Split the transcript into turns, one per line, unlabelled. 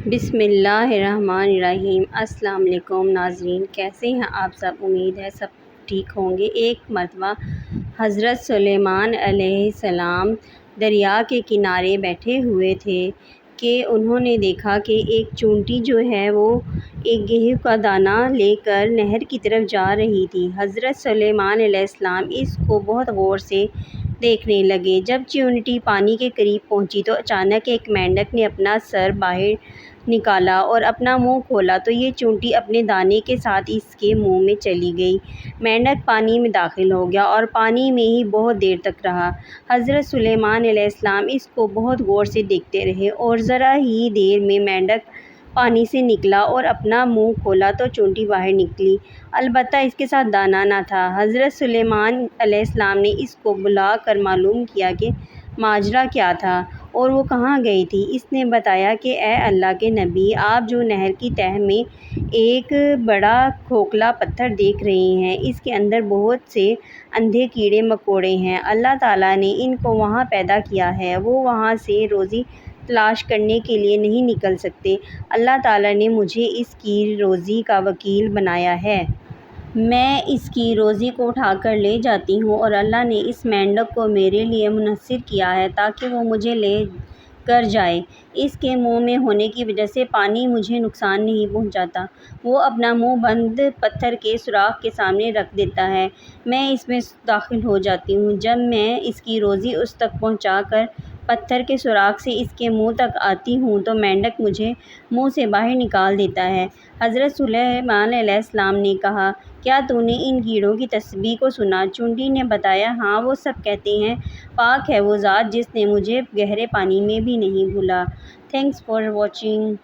بسم اللہ الرحمن الرحیم۔ السلام علیکم ناظرین، کیسے ہیں آپ سب؟ امید ہے سب ٹھیک ہوں گے۔ ایک مرتبہ حضرت سلیمان علیہ السلام دریا کے کنارے بیٹھے ہوئے تھے کہ انہوں نے دیکھا کہ ایک چونٹی جو ہے وہ ایک گیہوں کا دانہ لے کر نہر کی طرف جا رہی تھی۔ حضرت سلیمان علیہ السلام اس کو بہت غور سے دیکھنے لگے۔ جب چونٹی پانی کے قریب پہنچی تو اچانک ایک مینڈک نے اپنا سر باہر نکالا اور اپنا منہ کھولا تو یہ چونٹی اپنے دانے کے ساتھ اس کے منہ میں چلی گئی۔ مینڈک پانی میں داخل ہو گیا اور پانی میں ہی بہت دیر تک رہا۔ حضرت سلیمان علیہ السلام اس کو بہت غور سے دیکھتے رہے اور ذرا ہی دیر میں مینڈک پانی سے نکلا اور اپنا منہ کھولا تو چونٹی باہر نکلی، البتہ اس کے ساتھ دانہ نہ تھا۔ حضرت سلیمان علیہ السلام نے اس کو بلا کر معلوم کیا کہ ماجرا کیا تھا اور وہ کہاں گئی تھی۔ اس نے بتایا کہ اے اللہ کے نبی، آپ جو نہر کی تہہ میں ایک بڑا کھوکھلا پتھر دیکھ رہے ہیں، اس کے اندر بہت سے اندھے کیڑے مکوڑے ہیں۔ اللہ تعالیٰ نے ان کو وہاں پیدا کیا ہے، وہ وہاں سے روزی تلاش کرنے کے لیے نہیں نکل سکتے۔ اللہ تعالیٰ نے مجھے اس کی روزی کا وکیل بنایا ہے۔ میں اس کی روزی کو اٹھا کر لے جاتی ہوں اور اللہ نے اس مینڈک کو میرے لیے منحصر کیا ہے تاکہ وہ مجھے لے کر جائے۔ اس کے منہ میں ہونے کی وجہ سے پانی مجھے نقصان نہیں پہنچاتا۔ وہ اپنا منہ بند پتھر کے سوراخ کے سامنے رکھ دیتا ہے، میں اس میں داخل ہو جاتی ہوں۔ جب میں اس کی روزی اس تک پہنچا کر پتھر کے سوراخ سے اس کے منہ تک آتی ہوں تو مینڈک مجھے منہ سے باہر نکال دیتا ہے۔ حضرت سلیمان علیہ السلام نے کہا، کیا تو نے ان کیڑوں کی تسبیح کو سنا؟ چونٹی نے بتایا، ہاں، وہ سب کہتے ہیں، پاک ہے وہ ذات جس نے مجھے گہرے پانی میں بھی نہیں بھولا۔ Thanks for watching.